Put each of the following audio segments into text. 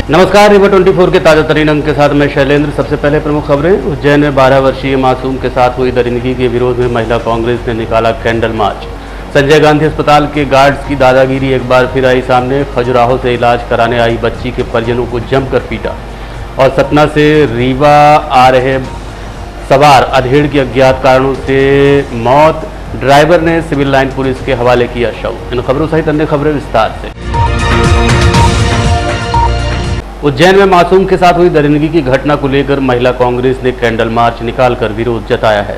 नमस्कार, रिवर 24 के ताजा तरीन अंक के साथ मैं शैलेंद्र। सबसे पहले प्रमुख खबरें। उज्जैन में 12 वर्षीय मासूम के साथ हुई दरिंदगी के विरोध में महिला कांग्रेस ने निकाला कैंडल मार्च। संजय गांधी अस्पताल के गार्ड्स की दादागिरी एक बार फिर आई सामने। खजुराहो से इलाज कराने आई बच्ची के परिजनों को जमकर पीटा। और सतना से रीवा आ रहे सवार अधेड़ की अज्ञात कारणों से मौत, ड्राइवर ने सिविल लाइन पुलिस के हवाले किया शव। इन खबरों सहित अन्य खबरें विस्तार से। उज्जैन में मासूम के साथ हुई दरिंदगी की घटना को लेकर महिला कांग्रेस ने कैंडल मार्च निकालकर विरोध जताया है।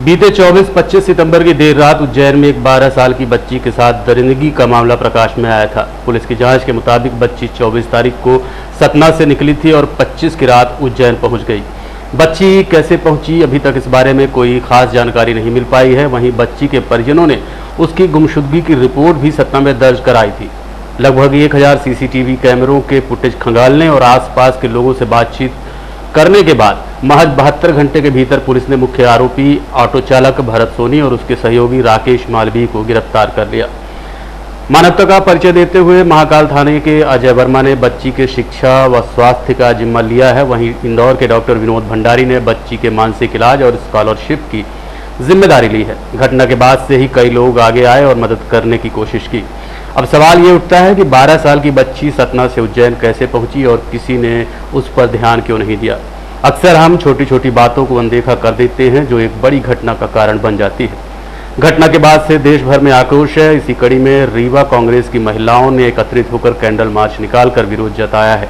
बीते 24-25 सितंबर की देर रात उज्जैन में एक 12 साल की बच्ची के साथ दरिंदगी का मामला प्रकाश में आया था। पुलिस की जांच के मुताबिक बच्ची 24 तारीख को सतना से निकली थी और 25 की रात उज्जैन पहुंच गई। बच्ची कैसे पहुंची, अभी तक इस बारे में कोई खास जानकारी नहीं मिल पाई है। वहीं बच्ची के परिजनों ने उसकी गुमशुदगी की रिपोर्ट भी सतना में दर्ज कराई थी। लगभग 1000 सीसीटीवी कैमरों के फुटेज खंगालने और आसपास के लोगों से बातचीत करने के बाद महज 72 घंटे के भीतर पुलिस ने मुख्य आरोपी ऑटो चालक भरत सोनी और उसके सहयोगी राकेश मालवीय को गिरफ्तार कर लिया। मानवता का परिचय देते हुए महाकाल थाने के अजय वर्मा ने बच्ची के शिक्षा व स्वास्थ्य का जिम्मा लिया है। वहीं इंदौर के डॉक्टर विनोद भंडारी ने बच्ची के मानसिक इलाज और स्कॉलरशिप की जिम्मेदारी ली है। घटना के बाद से ही कई लोग आगे आए और मदद करने की कोशिश की। अब सवाल ये उठता है कि 12 साल की बच्ची सतना से उज्जैन कैसे पहुंची और किसी ने उस पर ध्यान क्यों नहीं दिया। अक्सर हम छोटी छोटी बातों को अनदेखा कर देते हैं जो एक बड़ी घटना का कारण बन जाती है। घटना के बाद से देश भर में आक्रोश है। इसी कड़ी में रीवा कांग्रेस की महिलाओं ने एकत्रित होकर कैंडल मार्च निकालकर विरोध जताया है।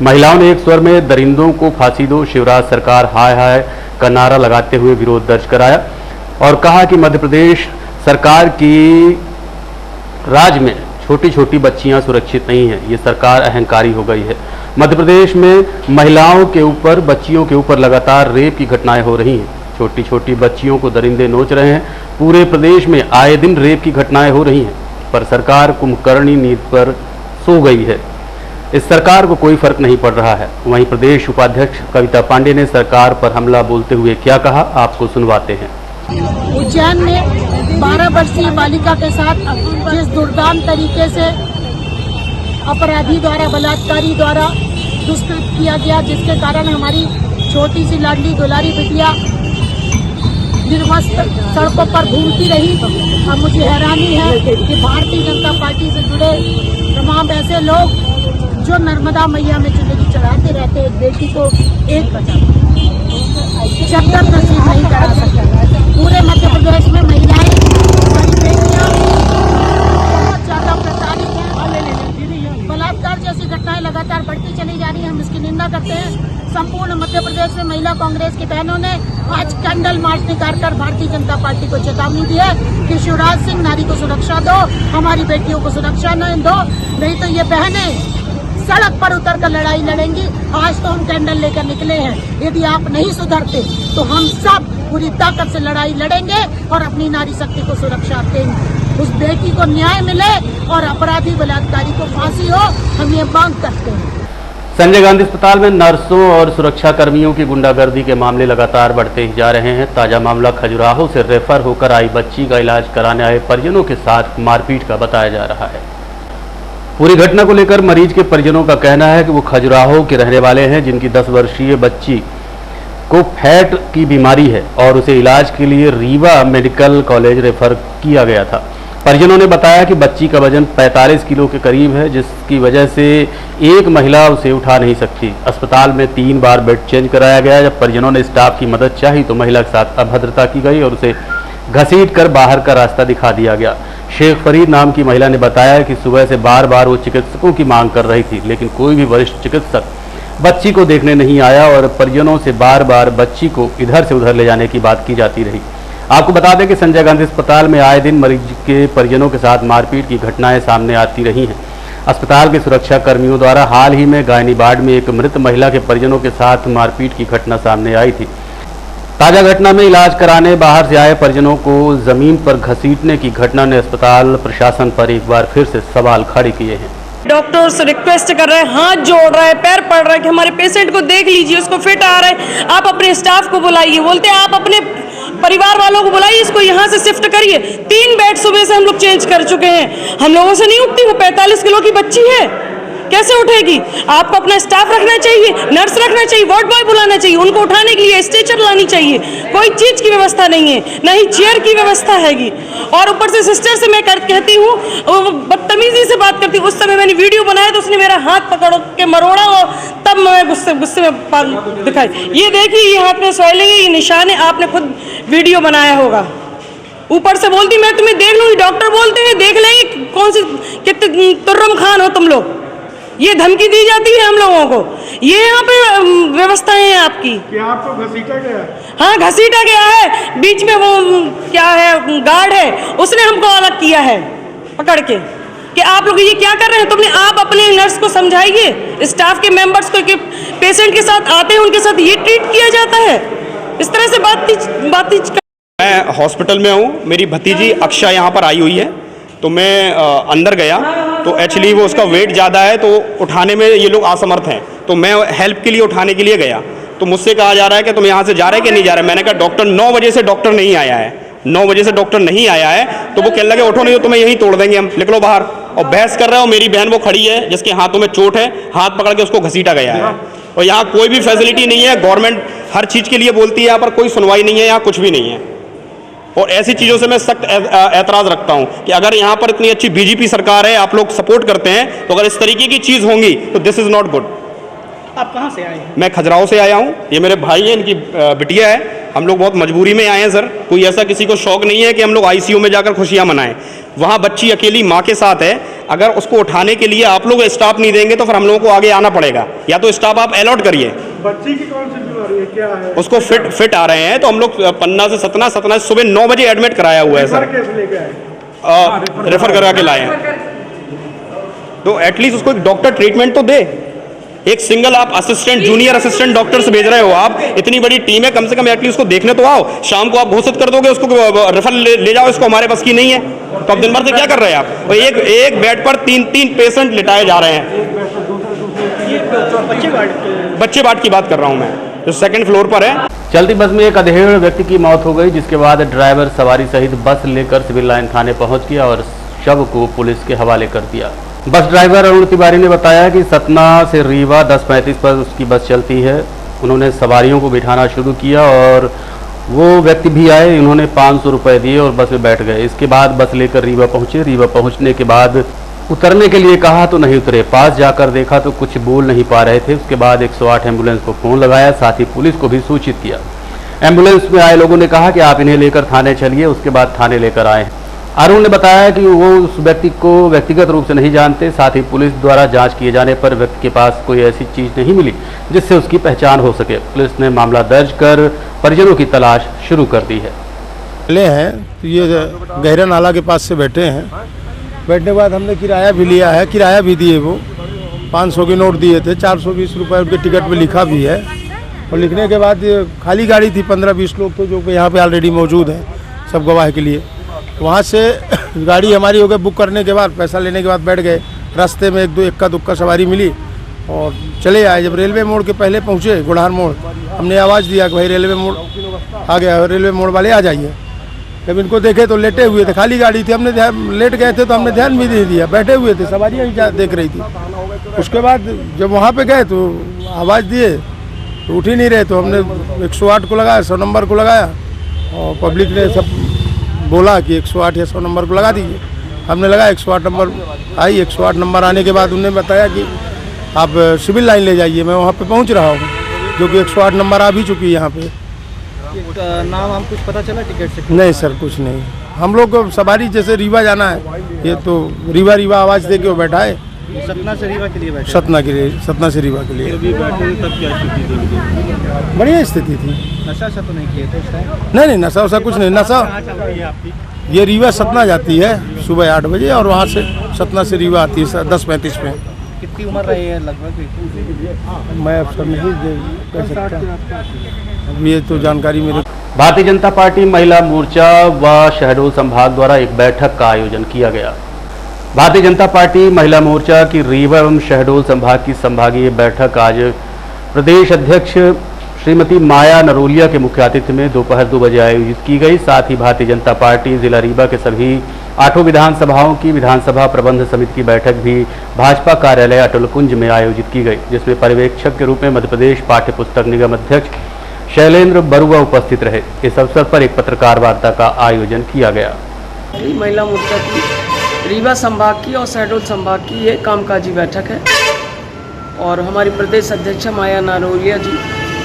महिलाओं ने एक स्वर में दरिंदों को फांसी दो, शिवराज सरकार हाय हाय का नारा लगाते हुए विरोध दर्ज कराया और कहा कि मध्य प्रदेश सरकार की राज्य में छोटी छोटी बच्चियां सुरक्षित नहीं है। ये सरकार अहंकारी हो गई है। मध्य प्रदेश में महिलाओं के ऊपर, बच्चियों के ऊपर लगातार रेप की घटनाएं हो रही हैं। छोटी छोटी बच्चियों को दरिंदे नोच रहे हैं। पूरे प्रदेश में आए दिन रेप की घटनाएं हो रही हैं, पर सरकार कुंभकर्णी नींद पर सो गई है। इस सरकार को कोई फर्क नहीं पड़ रहा है। वहीं प्रदेश उपाध्यक्ष कविता पांडे ने सरकार पर हमला बोलते हुए क्या कहा, आपको सुनवाते हैं। उज्जैन में 12 वर्षीय बालिका के साथ जिस दुर्दांत तरीके से अपराधी द्वारा, बलात्कारी द्वारा दुष्कृत्य किया गया, जिसके कारण हमारी छोटी सी लाडली दुलारी बिटिया निर्वस्त्र सड़कों पर घूमती रही। अब मुझे हैरानी है कि भारतीय जनता पार्टी से जुड़े तमाम ऐसे लोग जो नर्मदा मैया में चुनरी चढ़ाते रहते हैं, बेटी को एक चक्कर नसीब नहीं करा सकते। पूरे मध्य प्रदेश में महिलाएं, बेटियां बहुत ज्यादा प्रताड़ित हैं। बलात्कार जैसी घटनाएं लगातार बढ़ती चली जा रही है। हम इसकी निंदा करते हैं। संपूर्ण मध्य प्रदेश में महिला कांग्रेस की बहनों ने आज कैंडल मार्च निकालकर भारतीय जनता पार्टी को चेतावनी दी है कि शिवराज सिंह नारी को सुरक्षा दो, हमारी बेटियों को सुरक्षा न दो, नहीं तो ये बहनें सड़क पर उतरकर लड़ाई लड़ेंगी। आज तो हम कैंडल लेकर निकले हैं। यदि आप नहीं सुधरते तो हम सब पूरी ताकत से लड़ाई लड़ेंगे और अपनी नारी शक्ति को सुरक्षा देंगे। उस बेटी को न्याय मिले और अपराधी बलात्कारी को फांसी हो, हम ये मांग करते हैं। संजय गांधी अस्पताल में नर्सों और सुरक्षा कर्मियों की गुंडागर्दी के मामले लगातार बढ़ते ही जा रहे हैं। ताजा मामला खजुराहो से रेफर होकर आई बच्ची का इलाज कराने आए परिजनों के साथ मारपीट का बताया जा रहा है। पूरी घटना को लेकर मरीज के परिजनों का कहना है कि वो खजुराहो के रहने वाले हैं, जिनकी 10 वर्षीय बच्ची को फैट की बीमारी है और उसे इलाज के लिए रीवा मेडिकल कॉलेज रेफर किया गया था। परिजनों ने बताया कि बच्ची का वजन 45 किलो के करीब है, जिसकी वजह से एक महिला उसे उठा नहीं सकती। अस्पताल में 3 बार बेड चेंज कराया गया। जब परिजनों ने स्टाफ की मदद चाही तो महिला के साथ अभद्रता की गई और उसे घसीट कर बाहर का रास्ता दिखा दिया गया। शेख फरीद नाम की महिला ने बताया कि सुबह से बार बार वो चिकित्सकों की मांग कर रही थी, लेकिन कोई भी वरिष्ठ चिकित्सक बच्ची को देखने नहीं आया और परिजनों से बार बार बच्ची को इधर से उधर ले जाने की बात की जाती रही। आपको बता दें कि संजय गांधी अस्पताल में आए दिन मरीज के परिजनों के साथ मारपीट की घटनाएं सामने आती रही हैं। अस्पताल के सुरक्षा कर्मियों द्वारा हाल ही में गायनी वार्ड में एक मृत महिला के परिजनों के साथ मारपीट की घटना सामने आई थी। ताजा घटना में इलाज कराने बाहर से आए परिजनों को जमीन पर घसीटने की घटना ने अस्पताल प्रशासन पर एक बार फिर से सवाल खड़े किए हैं। डॉक्टर से रिक्वेस्ट कर रहे हैं, हाथ जोड़ रहा है, पैर पड़ रहा है कि हमारे पेशेंट को देख लीजिए, उसको फिट आ रहा है, आप अपने स्टाफ को बुलाइए। बोलते हैं आप अपने परिवार वालों को बुलाइए, इसको यहाँ से शिफ्ट करिए। 3 बेड सुबह से हम लोग चेंज कर चुके हैं। हम लोगों से नहीं उठती, वो 45 किलो की बच्ची है। कैसे उठेगी? आपको अपना स्टाफ रखना चाहिए, नर्स रखना चाहिए, वार्ड बॉय बुलाना चाहिए, उनको उठाने के लिए स्ट्रेचर लानी चाहिए। कोई चीज़ की व्यवस्था नहीं है, ना ही चेयर की व्यवस्था हैगी। और ऊपर से सिस्टर से मैं कहती हूँ, वो बदतमीजी से बात करती हूँ। उस समय मैंने वीडियो बनाया तो उसने मेरा हाथ पकड़ के मरोड़ा और तब मैं गुस्से में दिखाई। ये देखिए, ये हाथ में स्वेलिंग है, ये निशान है, आपने खुद वीडियो बनाया होगा। ऊपर से बोलती मैं तुम्हें देख लूंगी, डॉक्टर बोलते हैं देख लेंगे कौन सी कितने तुर्रम खान हो तुम लोग। ये धमकी दी जाती है हम लोगों को। ये यहाँ पे व्यवस्थाएं हैं आपकी। क्या आपको घसीटा गया? हाँ, घसीटा गया है। बीच में वो क्या है, गार्ड है, उसने हमको अलग किया है पकड़ के कि आप लोग ये क्या कर रहे हैं। तुमने आप अपने नर्स को समझाइए, स्टाफ के मेंबर्स को कि पेशेंट के साथ आते हैं उनके साथ ये ट्रीट किया जाता है। इस तरह से बात मैं हॉस्पिटल में हूँ, मेरी भतीजी अक्षा यहाँ पर आई हुई है, तो मैं अंदर गया तो एक्चुअली वो उसका वेट ज़्यादा है तो उठाने में ये लोग असमर्थ हैं। तो मैं हेल्प के लिए उठाने के लिए गया तो मुझसे कहा जा रहा है कि तुम यहाँ से जा रहे हैं कि नहीं जा रहे। मैंने कहा डॉक्टर 9 बजे से डॉक्टर नहीं आया है, 9 बजे से डॉक्टर नहीं आया है। तो वो कहने लगे उठो नहीं तो तुम्हें यहीं तोड़ देंगे हम, निकलो बाहर। और बहस कर रहे हो। मेरी बहन वो खड़ी है जिसके हाथों में चोट है, हाथ पकड़ के उसको घसीटा गया है। और यहाँ कोई भी फैसिलिटी नहीं है, गवर्नमेंट हर चीज़ के लिए बोलती है, यहाँ पर कोई सुनवाई नहीं है, यहाँ कुछ भी नहीं है। और ऐसी चीज़ों से मैं सख्त ऐतराज़ रखता हूं कि अगर यहाँ पर इतनी अच्छी बीजेपी सरकार है, आप लोग सपोर्ट करते हैं, तो अगर इस तरीके की चीज़ होंगी तो दिस इज़ नॉट गुड। आप कहाँ से आए हैं? मैं खजुराहो से आया हूँ, ये मेरे भाई हैं, इनकी बिटिया है। हम लोग बहुत मजबूरी में आए हैं सर, कोई ऐसा किसी को शौक नहीं है कि हम लोग आईसीयू में जाकर खुशियाँ मनाएं। वहाँ बच्ची अकेली माँ के साथ है, अगर उसको उठाने के लिए आप लोग स्टाफ नहीं देंगे तो फिर हम लोगों को आगे आना पड़ेगा, या तो स्टाफ आप अलॉट करिए। बच्ची की कौन सी बीमारी है, क्या है? उसको फिट आ रहे हैं, तो हम लोग पन्ना से सतना सुबह 9 बजे एडमिट कराया हुआ है सर, कैसे लेके आए? रेफर करा के लाए हैं। तो एटलीस्ट उसको एक डॉक्टर ट्रीटमेंट तो दे। एक सिंगल आप असिस्टेंट, जूनियर असिस्टेंट डॉक्टर से भेज रहे हो आप, इतनी बड़ी टीम है, कम से कम एटलीस्ट उसको देखने तो आओ। शाम को आप घोषित कर दोगे उसको रेफर ले जाओ, इसको हमारे बस की नहीं है, तो अब दिन भर से क्या कर रहे हैं आप? और एक बेड पर 3 पेशेंट लिटाए जा रहे हैं। बच्चे बाट की बात कर रहा हूँ मैं, जो 2nd फ्लोर पर है। चलती बस में एक अधेड़ व्यक्ति की मौत हो गई, जिसके बाद ड्राइवर सवारी सहित बस लेकर सिविल लाइन थाने पहुंच गया और शव को पुलिस के हवाले कर दिया। बस ड्राइवर अरुण तिवारी ने बताया कि सतना से रीवा 10:35 पर उसकी बस चलती है। उन्होंने सवारियों को बिठाना शुरू किया और वो व्यक्ति भी आए, उन्होंने 500 रुपये दिए और बस में बैठ गए। इसके बाद बस लेकर रीवा पहुंचे। रीवा पहुंचने के बाद उतरने के लिए कहा तो नहीं उतरे, पास जाकर देखा तो कुछ बोल नहीं पा रहे थे। उसके बाद 108 एम्बुलेंस को फ़ोन लगाया, साथ ही पुलिस को भी सूचित किया। एम्बुलेंस में आए लोगों ने कहा कि आप इन्हें लेकर थाने चलिए, उसके बाद थाने लेकर आए। अरुण ने बताया कि वो उस व्यक्ति को व्यक्तिगत रूप से नहीं जानते, साथ ही पुलिस द्वारा जांच किए जाने पर व्यक्ति के पास कोई ऐसी चीज़ नहीं मिली जिससे उसकी पहचान हो सके। पुलिस ने मामला दर्ज कर परिजनों की तलाश शुरू कर दी है। ले हैं तो ये गहरा नाला के पास से बैठे हैं। बैठने के बाद हमने किराया भी लिया है, किराया भी दिए, वो 500 के नोट दिए थे, 420 रुपये उनके टिकट पे लिखा भी है। और लिखने के बाद ये खाली गाड़ी थी, 15-20 लोग तो जो यहाँ पे ऑलरेडी मौजूद हैं सब गवाह के लिए। वहाँ से गाड़ी हमारी हो गई, बुक करने के बाद पैसा लेने के बाद बैठ गए। रास्ते में 1-2 इक्का दुक्का सवारी मिली और चले आए। जब रेलवे मोड़ के पहले पहुँचे, गुड़हार मोड़, हमने आवाज़ दिया कि भाई रेलवे मोड़ आ गया, रेलवे मोड़ वाले आ जाइए। जब इनको देखे तो लेटे हुए थे, खाली गाड़ी थी, हमने लेट गए थे तो हमने ध्यान भी नहीं दिया, बैठे हुए थे, सवारियाँ ही देख रही थी। उसके बाद जब वहाँ पे गए तो आवाज़ दिए तो उठ ही नहीं रहे, तो हमने 108 को लगाया, 100 नंबर को लगाया और पब्लिक ने सब बोला कि 108 या 100 नंबर को लगा दीजिए। हमने लगाया, 108 नंबर आई। 108 नंबर आने के बाद उन्होंने बताया कि आप सिविल लाइन ले जाइए। मैं वहाँ पे पहुँच रहा हूँ, जो कि 108 नंबर आ भी चुकी है यहाँ पे। नाम हम कुछ पता चला टिकट से? नहीं सर, कुछ नहीं। हम लोग को सवारी जैसे रीवा जाना है, ये तो रीवा आवाज़ दे के वो बैठा है। सतना से रीवा के लिए बैठे? सतना से रीवा के लिए। अभी बैठे तब क्या स्थिति थी? बढ़िया स्थिति थी। नशा तो नहीं किए थे उस टाइम? नहीं, नशा वशा कुछ नहीं। नशा ये रीवा सतना जाती है सुबह 8 बजे और वहाँ से सतना से रीवा आती है 10:35 में। कितनी उम्र रही है लगभग? मैं अफसर नहीं कह सकता, ये तो जानकारी मेरे। भारतीय जनता पार्टी महिला मोर्चा व शहडोल संभाग द्वारा एक बैठक का आयोजन किया गया। भारतीय जनता पार्टी महिला मोर्चा की रीवा एवं शहडोल संभाग की संभागीय बैठक आज प्रदेश अध्यक्ष श्रीमती माया नरोलिया के मुख्य आतिथ्य में दोपहर 2 बजे आयोजित की गई। साथ ही भारतीय जनता पार्टी जिला रीवा के सभी 8 विधानसभाओं की विधानसभा प्रबंध समिति की बैठक भी भाजपा कार्यालय अटल कुंज में आयोजित की गई, जिसमें पर्यवेक्षक के रूप में मध्य प्रदेश पाठ्य पुस्तक निगम अध्यक्ष शैलेंद्र बरुआ उपस्थित रहे। इस अवसर पर एक पत्रकार वार्ता का आयोजन किया गया। महिला मोर्चा की रीवा संभाग की और शहडोल संभाग की ये कामकाजी बैठक है और हमारी प्रदेश अध्यक्ष माया नारोलिया जी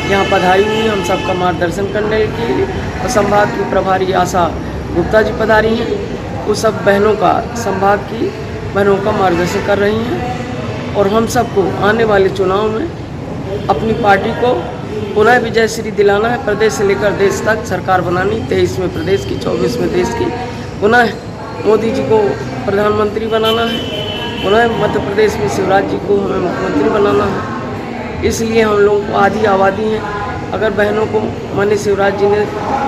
यहाँ पधारी हुई हैं हम सबका मार्गदर्शन करने के लिए और संभाग की प्रभारी आशा गुप्ता जी पधारी हैं। वो सब बहनों का संभाग की बहनों का मार्गदर्शन कर रही हैं और हम सबको आने वाले चुनाव में अपनी पार्टी को पुनः विजय श्री दिलाना है। प्रदेश से लेकर देश तक सरकार बनानी, 23 में प्रदेश की, 24 में देश की, पुनः मोदी जी को प्रधानमंत्री बनाना है, पुनः मध्य प्रदेश में शिवराज जी को हमें मुख्यमंत्री बनाना है। इसलिए हम लोग को आधी आबादी हैं। अगर बहनों को माननीय शिवराज जी ने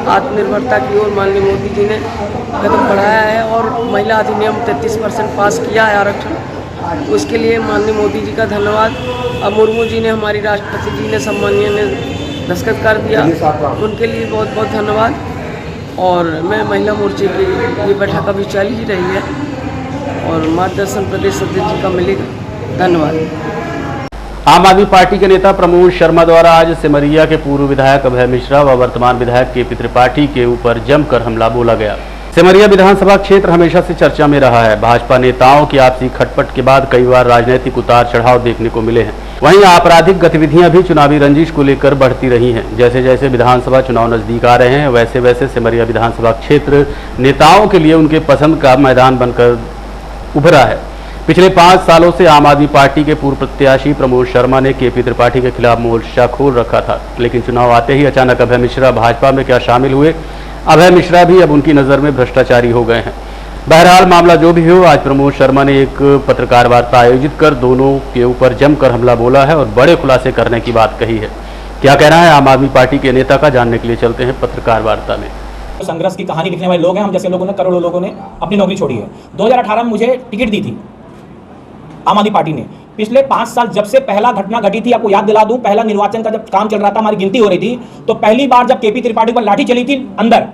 आत्मनिर्भरता की ओर माननीय मोदी जी ने कदम बढ़ाया है और महिला अधिनियम 33% पास किया है आरक्षण, तो उसके लिए माननीय मोदी जी का धन्यवाद। अब मुर्मू जी ने, हमारी राष्ट्रपति जी ने, सम्मानीय ने दस्तखत कर दिया, उनके लिए बहुत बहुत धन्यवाद। और मैं महिला मोर्चे की ये बैठक अभी चल ही रही है और मार्गदर्शन प्रदेश अध्यक्ष जी का मिलेगा। धन्यवाद। आम आदमी पार्टी के नेता प्रमोद शर्मा द्वारा आज सिमरिया के पूर्व विधायक अभय मिश्रा व वर्तमान विधायक केपी त्रिपाठी के ऊपर जमकर हमला बोला गया। सिमरिया विधानसभा क्षेत्र हमेशा से चर्चा में रहा है। भाजपा नेताओं की आपसी खटपट के बाद कई बार राजनीतिक उतार चढ़ाव देखने को मिले हैं। वहीं आपराधिक गतिविधियां भी चुनावी रंजिश को लेकर बढ़ती रही हैं। जैसे जैसे विधानसभा चुनाव नजदीक आ रहे हैं, वैसे वैसे सिमरिया विधानसभा क्षेत्र नेताओं के लिए उनके पसंद का मैदान बनकर उभरा है। पिछले 5 सालों से आम आदमी पार्टी के पूर्व प्रत्याशी प्रमोद शर्मा ने केपी त्रिपाठी के खिलाफ मोर्चा खोल रखा था, लेकिन चुनाव आते ही अचानक अभय मिश्रा भाजपा में क्या शामिल हुए। अभय मिश्रा भी अब उनकी नज़र में भ्रष्टाचारी हो गए हैं। बहरहाल मामला जो भी हो, आज प्रमोद शर्मा ने एक पत्रकार वार्ता आयोजित कर दोनों के ऊपर जमकर हमला बोला है और बड़े खुलासे करने की बात कही है। क्या कहना है आम आदमी पार्टी के नेता का, जानने के लिए चलते हैं पत्रकार वार्ता में। संघर्ष की कहानी लिखने वाले लोग हैं। हम जैसे लोगों ने, करोड़ों लोगों ने अपनी नौकरी छोड़ी है। 2018 में मुझे टिकट दी थी आम आदमी पार्टी ने। पिछले 5 साल जब से पहला घटना घटी थी, आपको याद दिला दूं, पहला निर्वाचन का जब काम चल रहा था, हमारी गिनती हो रही थी, तो पहली बार जब केपी त्रिपाठी पर लाठी चली थी अंदर,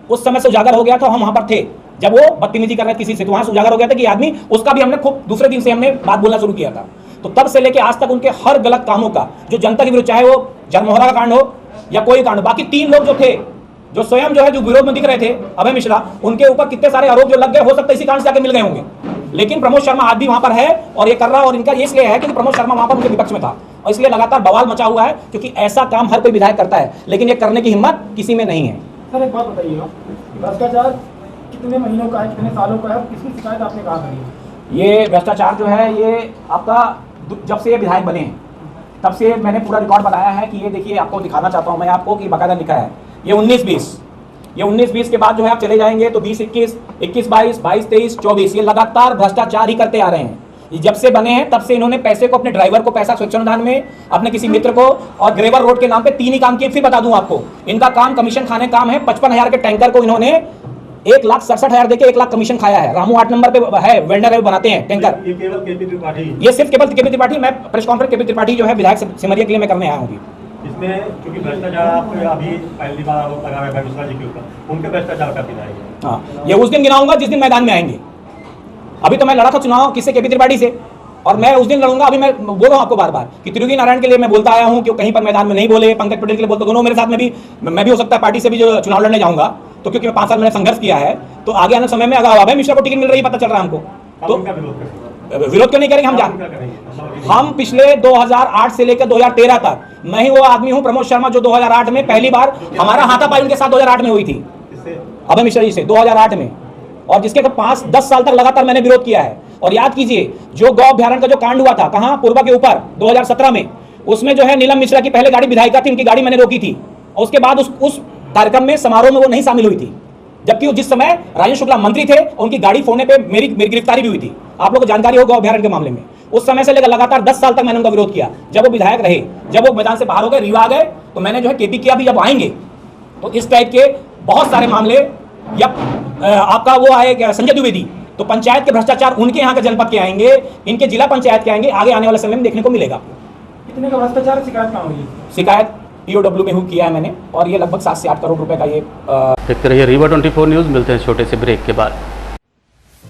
उस समय से उजागर हो गया था। हम वहां पर थे जब वो बदतमीजी कर रहे किसी से, तो वहां से उजागर हो गया था कि आदमी, उसका भी हमने खूब दूसरे दिन से हमने बात बोलना शुरू किया था। तो तब से लेके आज तक उनके हर गलत कामों का जो जनता के विरुद्ध, चाहे वो जलमोहरा का कांड हो या कोई कांड, बाकी 3 लोग जो थे, जो स्वयं जो है जो विरोध में दिख रहे थे, अभय मिश्रा, उनके ऊपर कितने सारे आरोप जो लग गए, हो सकता है इसी कारण से जाके मिल गए होंगे। लेकिन प्रमोद शर्मा आज भी वहां पर है और ये कर रहा है। और इनका ये इसलिए है क्योंकि प्रमोद शर्मा वहां पर उनके विपक्ष में था और इसलिए लगातार बवाल मचा हुआ है, क्योंकि ऐसा काम हर कोई विधायक करता है, लेकिन ये करने की हिम्मत किसी में नहीं है। सर एक बात बताइएगा, भ्रष्टाचार कितने महीनों का है, कितने सालों का है, किसकी शिकायत आपने कहा करी है? ये भ्रष्टाचार जो है, ये आपका जब से ये विधायक बने हैं तब से मैंने पूरा रिकॉर्ड बनाया है कि ये देखिए, आपको दिखाना चाहता हूँ मैं आपको कि बाकायदा लिखा है। ये 19-20 के बाद जो है आप चले जाएंगे तो 20-21, 21-22, 22-23, 24, ये लगातार भ्रष्टाचार ही करते आ रहे हैं। ये जब से बने हैं तब से इन्होंने पैसे को, अपने ड्राइवर को पैसा स्वच्छंदान में, अपने किसी मित्र को, और ग्रेवर रोड के नाम पे 3 ही काम किए। फिर बता दूं आपको, इनका काम कमीशन खाने काम है। 55,000 के टैंकर को इन्होंने 1,67,000 देके 1 लाख कमीशन खाया है। रामू 8 नंबर पे है, वेंडर है, बनाते हैं टैंकर। ये केवल केपी त्रिपाठी, ये सिर्फ केवल केपी त्रिपाठी। मैं प्रेस कॉन्फ्रेंस केपी त्रिपाठी जो है विधायक सिमरिया के लिए मैं करने आया हूँ। इसमें क्योंकि भ्रष्टाचार आपको अभी पहली बार आरोप लगा है मिश्रा जी के ऊपर, उनके भ्रष्टाचार का विधायक। हाँ, ये उस दिन गिनाऊंगा जिस दिन मैदान में आएंगे। अभी तो मैं लड़ा था चुनाव किससे, केपी त्रिपाठी से, और मैं उस दिन लड़ूंगा। अभी मैं बोल रहा हूँ आपको बार बार कि त्रियोगी नारायण के लिए मैं बोलता आया हूँ कि कहीं पर मैदान में नहीं बोले, पंकज पटेल के लिए बोलते, दोनों मेरे साथ में भी, मैं भी हो सकता है पार्टी से भी जो चुनाव लड़ने जाऊंगा, तो क्योंकि मैं 5 साल मैंने संघर्ष किया है, तो आगे आने समय में अगर अभय मिश्रा को टिकट मिल रही है, पता चल रहा है हमको, तो विरोध क्यों नहीं करेंगे हम पिछले 2008 से लेकर 2013 तक मैं ही वो आदमी हूं, प्रमोद शर्मा, जो 2008 में पहली बार हमारा हाथापाई उनके साथ 2008 में हुई थी, अभय मिश्रा जी से 2008 में, और जिसके 5-10 साल तक लगातार मैंने विरोध किया है। और याद कीजिए, जो गौ अभ्यारण्य का जो कांड हुआ था, कहां, पूर्वा के ऊपर 2017 में, उसमें जो है नीलम मिश्रा की पहले गाड़ी विधायिका थी, उनकी गाड़ी मैंने रोकी थी, और उसके बाद उस कार्यक्रम में, समारोह में वो नहीं शामिल हुई थी, जबकि जिस समय राजेंद्र शुक्ला मंत्री थे, उनकी गाड़ी फोड़ने पे मेरी गिरफ्तारी भी हुई थी। आप लोगों को जानकारी होगा अभ्यारण्य के मामले में। उस समय से लेकर लगातार 10 साल तक मैंने उनका विरोध किया। जब वो विधायक रहे, जब वो मैदान से बाहर हो गए, रीवा आ गए, तो मैंने जो है केपी किया भी, जब आएंगे तो इस टाइप के बहुत सारे मामले, या आपका वो आए संजय द्विवेदी, तो पंचायत के भ्रष्टाचार उनके यहाँ के जनपद के आएंगे, इनके जिला पंचायत के आएंगे, आगे आने वाले समय में देखने को मिलेगा। कितने का भ्रष्टाचार, शिकायत कहाँ हुई? शिकायत POW में किया है मैंने, और ये लगभग 7 से 8 करोड़ रुपए का ये। देखते रहिए रीवा 24 न्यूज़। मिलते हैं छोटे से ब्रेक के बाद।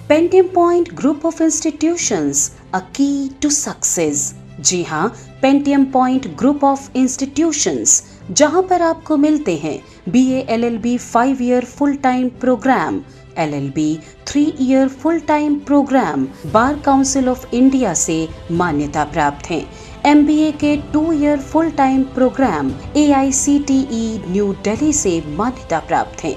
Pentium point group of institutions, a key to success. जी हाँ, Pentium point group of institutions, जहां पर आपको मिलते हैं BA LLB 5 year full time programme, LLB 3 year full time programme bar council of India से मान्यता प्राप्त हैं। MBA के 2 year full time programme AICTE new Delhi से मान्यता प्राप्त हैं।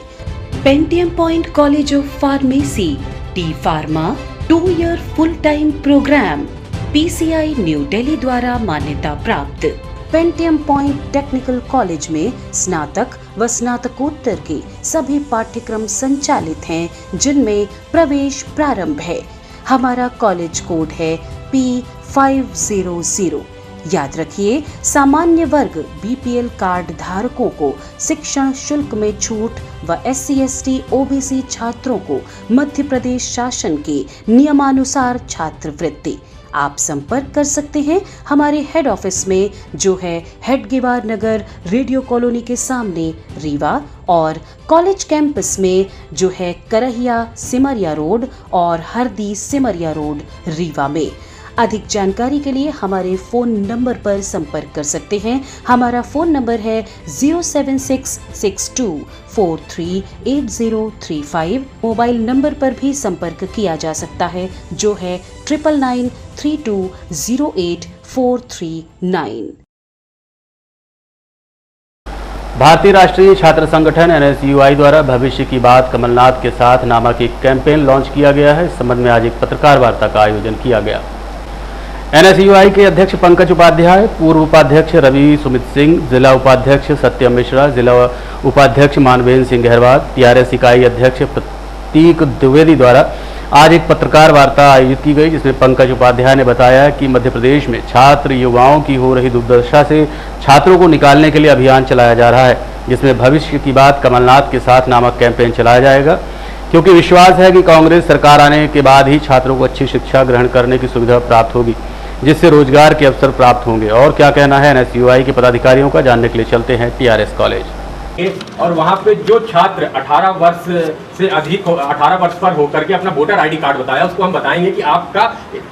Pentium point college of pharmacy, T pharma 2 year full time program PCI new Delhi द्वारा मान्यता प्राप्त। पेंटियम पॉइंट टेक्निकल कॉलेज में स्नातक व स्नातकोत्तर के सभी पाठ्यक्रम संचालित हैं, जिनमें प्रवेश प्रारंभ है। हमारा कॉलेज कोड है P500। याद रखिए, सामान्य वर्ग BPL कार्ड धारकों को शिक्षण शुल्क में छूट व SC/ST OBC छात्रों को मध्य प्रदेश शासन के नियमानुसार छात्रवृत्ति। आप संपर्क कर सकते हैं हमारे हेड ऑफिस में, जो है हेडगेवार नगर, रेडियो कॉलोनी के सामने, रीवा, और कॉलेज कैंपस में, जो है करहिया सिमरिया रोड और हरदी सिमरिया रोड, रीवा में। अधिक जानकारी के लिए हमारे फ़ोन नंबर पर संपर्क कर सकते हैं। हमारा फ़ोन नंबर है 07662438035। मोबाइल नंबर पर भी संपर्क किया जा सकता है, जो है 9993208439। भारतीय राष्ट्रीय छात्र संगठन NSUI द्वारा भविष्य की बात कमलनाथ के साथ नामक एक कैंपेन लॉन्च किया गया है। इस संबंध में आज एक पत्रकार वार्ता का आयोजन किया गया। NSUI के अध्यक्ष पंकज उपाध्याय, पूर्व उपाध्यक्ष रवि सुमित सिंह, जिला उपाध्यक्ष सत्यम मिश्रा, जिला उपाध्यक्ष मानवेंद्र सिंह गहरवाल, TRS इकाई अध्यक्ष प्रतीक द्विवेदी द्वारा आज एक पत्रकार वार्ता आयोजित की गई, जिसमें पंकज उपाध्याय ने बताया कि मध्य प्रदेश में छात्र युवाओं की हो रही दुर्दशा से छात्रों को निकालने के लिए अभियान चलाया जा रहा है, जिसमें भविष्य की बात कमलनाथ के साथ नामक कैंपेन चलाया जाएगा, क्योंकि विश्वास है कि कांग्रेस सरकार आने के बाद ही छात्रों को अच्छी शिक्षा ग्रहण करने की सुविधा प्राप्त होगी, जिससे रोजगार के अवसर प्राप्त होंगे। और क्या कहना है NSUI के पदाधिकारियों का, जानने के लिए चलते हैं TRS कॉलेज। और वहाँ पे जो छात्र 18 वर्ष से अधिक 18 वर्ष पर होकर के अपना वोटर ID कार्ड बताया, उसको हम बताएंगे कि आपका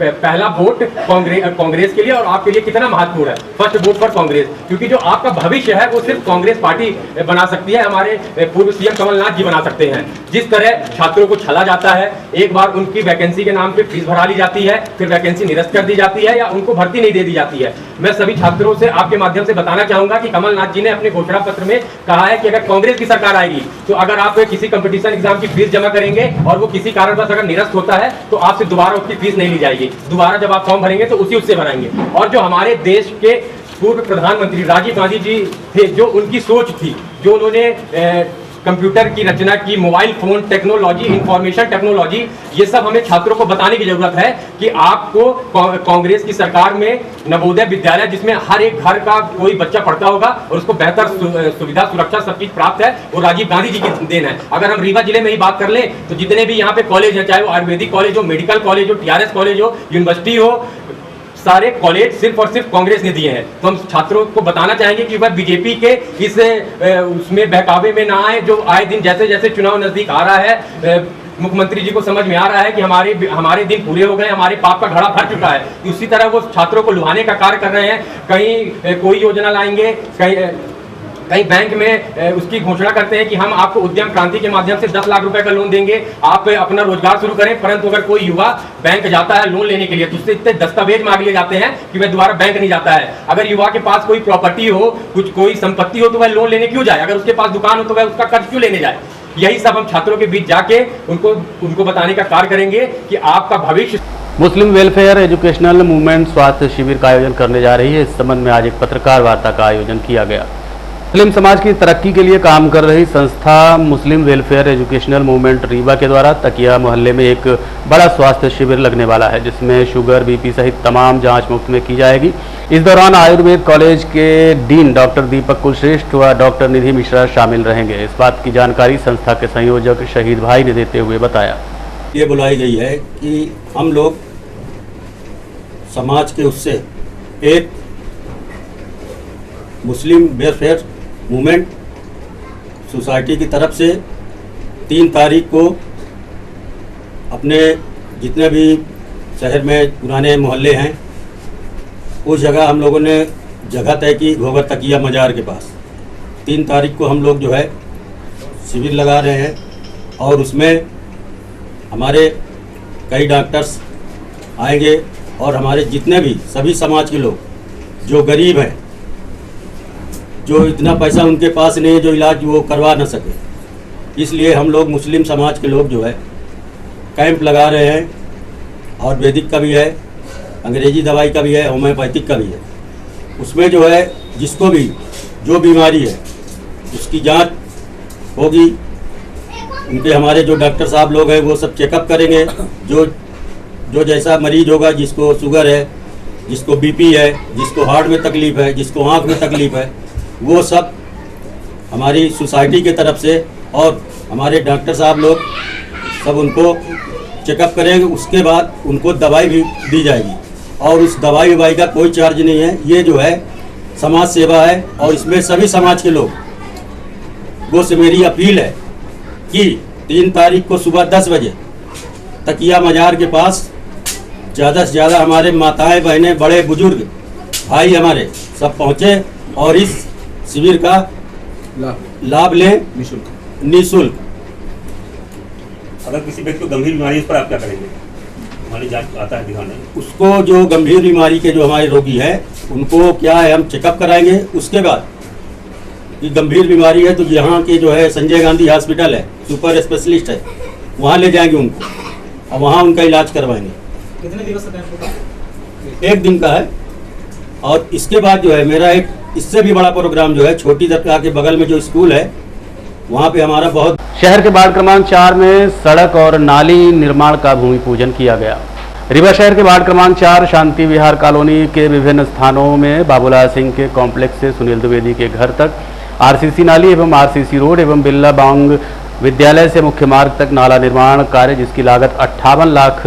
पहला वोट कांग्रेस के लिए और आपके लिए कितना महत्वपूर्ण है। फर्स्ट वोट फॉर कांग्रेस, क्योंकि जो आपका भविष्य है वो सिर्फ कांग्रेस पार्टी बना सकती है, हमारे पूर्व CM कमलनाथ जी बना सकते हैं। जिस तरह छात्रों को छला जाता है, एक बार उनकी वैकेंसी के नाम पे फीस भरा ली जाती है, फिर वैकेंसी निरस्त कर दी जाती है या उनको भर्ती नहीं दे दी जाती है। मैं सभी छात्रों से आपके माध्यम से बताना चाहूंगा कि कमलनाथ जी ने अपने घोषणा पत्र में कहा है कि अगर कांग्रेस की सरकार आएगी तो अगर आप किसी कंपटीशन एग्जाम की फीस जमा करेंगे और वो किसी कारणवश अगर निरस्त होता है तो आपसे दोबारा उसकी फीस नहीं ली जाएगी। दोबारा जब आप फॉर्म भरेंगे तो उससे भरेंगे। और जो हमारे देश के पूर्व प्रधानमंत्री राजीव गांधी जी थे, जो उनकी सोच थी, जो उन्होंने कंप्यूटर की रचना की, mobile phone technology, information technology, ये सब हमें छात्रों को बताने की जरूरत है कि आपको कांग्रेस की सरकार में नवोदय विद्यालय, जिसमें हर एक घर का कोई बच्चा पढ़ता होगा और उसको बेहतर सुविधा सुरक्षा सब चीज प्राप्त है, वो राजीव गांधी जी की देन है। अगर हम रीवा जिले में ही बात कर लें तो जितने भी यहाँ पे कॉलेज हैं, चाहे वो आयुर्वेदिक कॉलेज हो, मेडिकल कॉलेज हो, TRS कॉलेज हो, यूनिवर्सिटी हो, सारे कॉलेज सिर्फ और सिर्फ कांग्रेस ने दिए हैं। तो हम छात्रों को बताना चाहेंगे कि वह बीजेपी के इस उसमें बहकावे में ना आए, जो आए दिन जैसे जैसे चुनाव नजदीक आ रहा है, मुख्यमंत्री जी को समझ में आ रहा है कि हमारे दिन पूरे हो गए, हमारे पाप का घड़ा भर चुका है, उसी तरह वो छात्रों को लुभाने का कार्य कर रहे हैं। कहीं कोई योजना लाएंगे, कहीं बैंक में उसकी घोषणा करते हैं कि हम आपको उद्यम क्रांति के माध्यम से 10 लाख रुपए का लोन देंगे, आप अपना रोजगार शुरू करें। परंतु अगर कोई युवा बैंक जाता है लोन लेने के लिए तो उससे इतने दस्तावेज मांग लिए जाते हैं कि वह दोबारा बैंक नहीं जाता है। अगर युवा के पास कोई प्रॉपर्टी हो, कोई संपत्ति हो, तो वह लोन लेने क्यों जाए? अगर उसके पास दुकान हो तो वह उसका कर्ज क्यों लेने जाए? यही सब हम छात्रों के बीच जाके उनको बताने का कार्य करेंगे कि आपका भविष्य। मुस्लिम वेलफेयर एजुकेशनल मूवमेंट स्वास्थ्य शिविर का आयोजन करने जा रही है। इस संबंध में आज एक पत्रकार वार्ता का आयोजन किया गया। मुस्लिम समाज की तरक्की के लिए काम कर रही संस्था मुस्लिम वेलफेयर एजुकेशनल मूवमेंट रीवा के द्वारा तकिया मोहल्ले में एक बड़ा स्वास्थ्य शिविर लगने वाला है, जिसमें शुगर, BP सहित तमाम जांच मुफ्त में की जाएगी। इस दौरान आयुर्वेद कॉलेज के डीन डॉक्टर दीपक कुलश्रेष्ठ व डॉक्टर निधि मिश्रा शामिल रहेंगे। इस बात की जानकारी संस्था के संयोजक शहीद भाई ने देते हुए बताया। ये बुलाई गई है कि हम लोग समाज के उससे एक मुस्लिम वेलफेयर मूवमेंट सोसाइटी की तरफ से 3 तारीख को अपने जितने भी शहर में पुराने मोहल्ले हैं उस जगह हम लोगों ने जगह तय की घोघर तकिया मजार के पास। 3 तारीख को हम लोग जो है शिविर लगा रहे हैं और उसमें हमारे कई डॉक्टर्स आएंगे और हमारे जितने भी सभी समाज के लोग जो गरीब हैं, जो इतना पैसा उनके पास नहीं है जो इलाज वो करवा ना सके, इसलिए हम लोग मुस्लिम समाज के लोग जो है कैंप लगा रहे हैं। और वैदिक का भी है, अंग्रेजी दवाई का भी है, होम्योपैथिक का भी है। उसमें जो है जिसको भी जो बीमारी है उसकी जांच होगी। उनके हमारे जो डॉक्टर साहब लोग हैं वो सब चेकअप करेंगे। जो जैसा मरीज होगा, जिसको शुगर है, जिसको बीपी है, जिसको हार्ट में तकलीफ़ है, जिसको आँख में तकलीफ़ है, वो सब हमारी सोसाइटी के तरफ से और हमारे डॉक्टर साहब लोग सब उनको चेकअप करेंगे। उसके बाद उनको दवाई भी दी जाएगी और उस दवाई का कोई चार्ज नहीं है। ये जो है समाज सेवा है और इसमें सभी समाज के लोग वो से मेरी अपील है कि 3 तारीख को सुबह 10 बजे तकिया मजार के पास ज़्यादा से ज़्यादा हमारे माताएं, बहनें, बड़े बुजुर्ग भाई हमारे सब पहुँचे और इस शिविर का लाभ लें निःशुल्क। अगर किसी व्यक्ति को गंभीर बीमारी है, इस पर आप क्या करेंगे? हमारी जांच आता है दिखाने, उसको जो गंभीर बीमारी के जो हमारे रोगी हैं उनको क्या है हम चेकअप कराएंगे। उसके बाद कि गंभीर बीमारी है तो यहाँ के जो है संजय गांधी हॉस्पिटल है, सुपर स्पेशलिस्ट है, वहाँ ले जाएंगे उनको और वहाँ उनका इलाज करवाएंगे। कितने दिवस का टाइम? 1 दिन का है। और इसके बाद जो है मेरा एक इससे भी बड़ा प्रोग्राम जो है छोटी दरगाह के बगल में जो स्कूल है वहाँ पे हमारा बहुत। शहर के वार्ड क्रमांक 4 में सड़क और नाली निर्माण का भूमि पूजन किया गया। रीवा शहर के वार्ड क्रमांक 4 शांति विहार कॉलोनी के विभिन्न स्थानों में बाबूलाल सिंह के कॉम्प्लेक्स से सुनील द्विवेदी के घर तक आरसीसी नाली एवं आरसीसी रोड एवं बिल्ला बांग विद्यालय से मुख्य मार्ग तक नाला निर्माण कार्य जिसकी लागत 58 लाख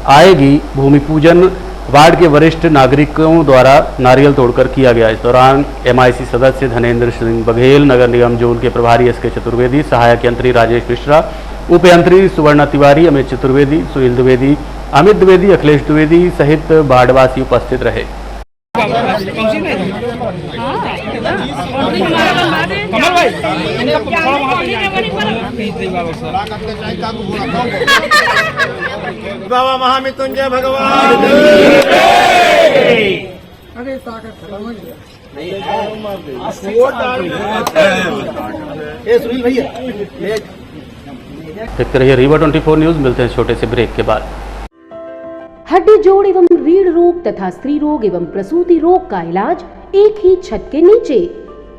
आएगी भूमि पूजन वार्ड के वरिष्ठ नागरिकों द्वारा नारियल तोड़कर किया गया। इस दौरान एमआईसी सदस्य धनेंद्र सिंह बघेल, नगर निगम जोन के प्रभारी एसके चतुर्वेदी, सहायक यंत्री राजेश मिश्रा, उप यंत्री सुवर्णा तिवारी, अमित चतुर्वेदी, सुनील द्विवेदी, अमित द्विवेदी, अखिलेश द्विवेदी सहित वार्डवासी उपस्थित रहे। बाबा महामृत्युंजय भगवान देखते रहिए रीवा 24 न्यूज। मिलते हैं छोटे से ब्रेक के बाद। हड्डी जोड़ एवं रीढ़ रोग तथा स्त्री रोग एवं प्रसूति रोग का इलाज एक ही छत के नीचे।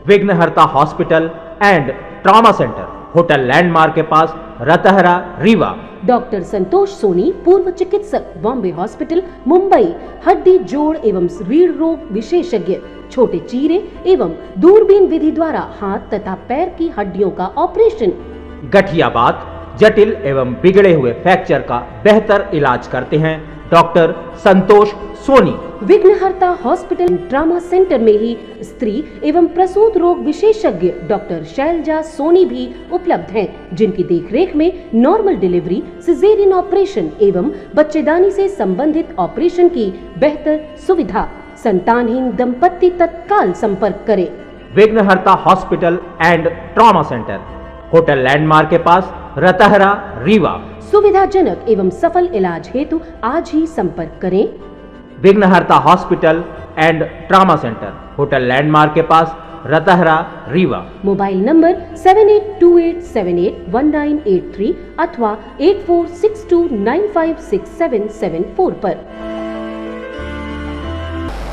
विघ्नहर्ता hospital and trauma centre, hotel landmark के पास, रतहरा, रीवा। डॉक्टर संतोष सोनी, पूर्व चिकित्सक, बॉम्बे हॉस्पिटल, मुंबई। हड्डी जोड़ एवं रीढ़ रोग विशेषज्ञ, छोटे चीरे एवं दूरबीन विधि द्वारा हाथ तथा पैर की हड्डियों का ऑपरेशन। गठियाबात, जटिल एवं बिगड़े हुए फ्रैक्चर का बेहतर इलाज करते हैं डॉक्टर संतोष सोनी। विघ्नहर्ता हॉस्पिटल ट्रॉमा सेंटर में ही स्त्री एवं प्रसूत रोग विशेषज्ञ डॉक्टर शैलजा सोनी भी उपलब्ध हैं, जिनकी देखरेख में नॉर्मल डिलीवरी, सिजेरियन ऑपरेशन एवं बच्चेदानी से संबंधित ऑपरेशन की बेहतर सुविधा। संतानहीन दंपत्ति तत्काल संपर्क करें। विघ्नहर्ता hospital and trauma centre, hotel landmark के पास, रतहरा, रीवा। सुविधाजनक एवं सफल इलाज हेतु आज ही संपर्क करें। विघ्नहर्ता hospital and trauma centre, hotel landmark के पास, रतहरा, रीवा। मोबाइल नंबर 7828781983 अथवा 8462956774 पर।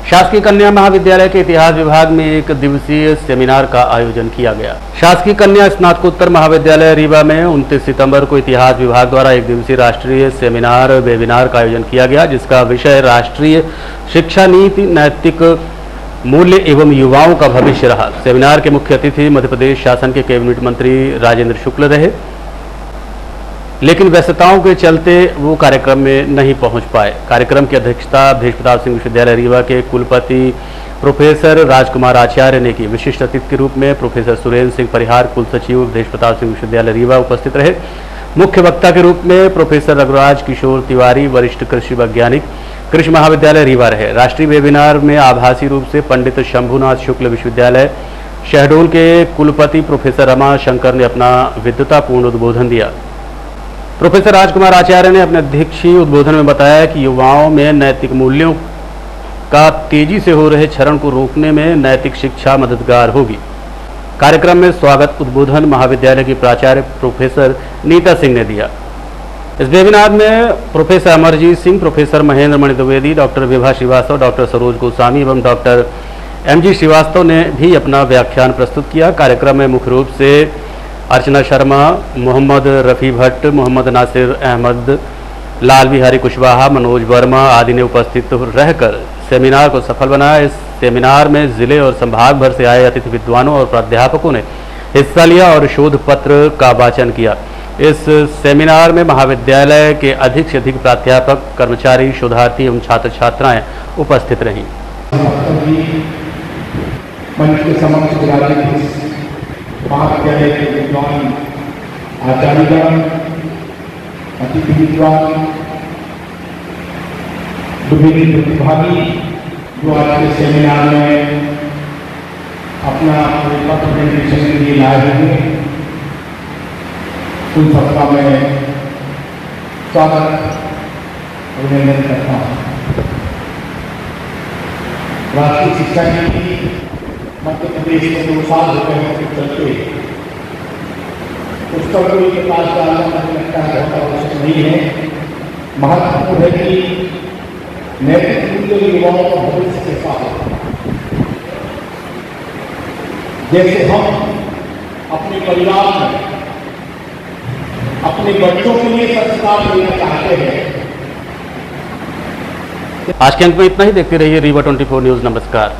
शासकीय कन्या महाविद्यालय के इतिहास विभाग में 1 दिवसीय सेमिनार का आयोजन किया गया। शासकीय कन्या स्नातकोत्तर महाविद्यालय रीवा में 29 सितंबर को इतिहास विभाग द्वारा 1 दिवसीय राष्ट्रीय सेमिनार वेबिनार का आयोजन किया गया, जिसका विषय राष्ट्रीय शिक्षा नीति, नैतिक मूल्य एवं युवाओं का भविष्य रहा। सेमिनार के मुख्य अतिथि मध्य प्रदेश शासन के कैबिनेट मंत्री राजेंद्र शुक्ल रहे, लेकिन व्यस्तताओं के चलते वो कार्यक्रम में नहीं पहुंच पाए। कार्यक्रम की अध्यक्षता भेष प्रताप सिंह विश्वविद्यालय रीवा के कुलपति प्रोफेसर राजकुमार आचार्य ने की। विशिष्ट अतिथि के रूप में प्रोफेसर सुरेंद्र सिंह परिहार, कुल सचिव भेष प्रताप सिंह विश्वविद्यालय रीवा उपस्थित रहे। मुख्य वक्ता के रूप में प्रोफेसर रघुराज किशोर तिवारी, वरिष्ठ कृषि वैज्ञानिक, कृषि महाविद्यालय रीवा रहे। राष्ट्रीय वेबिनार में आभासी रूप से पंडित शंभुनाथ शुक्ल विश्वविद्यालय शहडोल के कुलपति प्रोफेसर रमा शंकर ने अपना विद्वतापूर्ण उद्बोधन दिया। प्रोफेसर राजकुमार आचार्य ने अपने अध्यक्षीय उद्बोधन में बताया कि युवाओं में नैतिक मूल्यों का तेजी से हो रहे क्षरण को रोकने में नैतिक शिक्षा मददगार होगी। कार्यक्रम में स्वागत उद्बोधन महाविद्यालय की प्राचार्य प्रोफेसर नीता सिंह ने दिया। इस वेबिनार में प्रोफेसर अमरजीत सिंह, प्रोफेसर महेंद्र मणि द्विवेदी, डॉक्टर विभा श्रीवास्तव, डॉक्टर सरोज गोस्वामी एवं डॉक्टर एमजी श्रीवास्तव ने भी अपना व्याख्यान प्रस्तुत किया। कार्यक्रम में मुख्य रूप से अर्चना शर्मा, मोहम्मद रफ़ी भट्ट, मोहम्मद नासिर अहमद, लाल बिहारी कुशवाहा, मनोज वर्मा आदि ने उपस्थित रहकर सेमिनार को सफल बनाया। इस सेमिनार में जिले और संभाग भर से आए अतिथि विद्वानों और प्राध्यापकों ने हिस्सा लिया और शोध पत्र का वाचन किया। इस सेमिनार में महाविद्यालय के अधिक से अधिक प्राध्यापक, कर्मचारी, शोधार्थी एवं छात्र छात्राएं उपस्थित रहीं। मंच के समक्ष विराजित महाविद्यालय के विद्वान आचार्यगण, अतिथि विद्वान, विभिन्न प्रतिभागी जो आज के सेमिनार में अपना प्रेजेंटेशन के लिए लाए हुए, उन सबका मैं स्वागत अभिनंदन करता हूँ। राष्ट्रीय शिक्षा नीति मध्य प्रदेश में 2 साल हो गए के चलते उसका कोई प्रकाश डालना मुझे लगता है बहुत आवश्यक नहीं है। महत्वपूर्ण है कि नैतिक मूल्य युवाओं का भविष्य कैसा हो। जैसे हम अपने परिवार में अपने बच्चों के लिए संस्कार देना चाहते हैं। आज के अंक में इतना ही। देखते रहिए रीवा 24 न्यूज़। नमस्कार।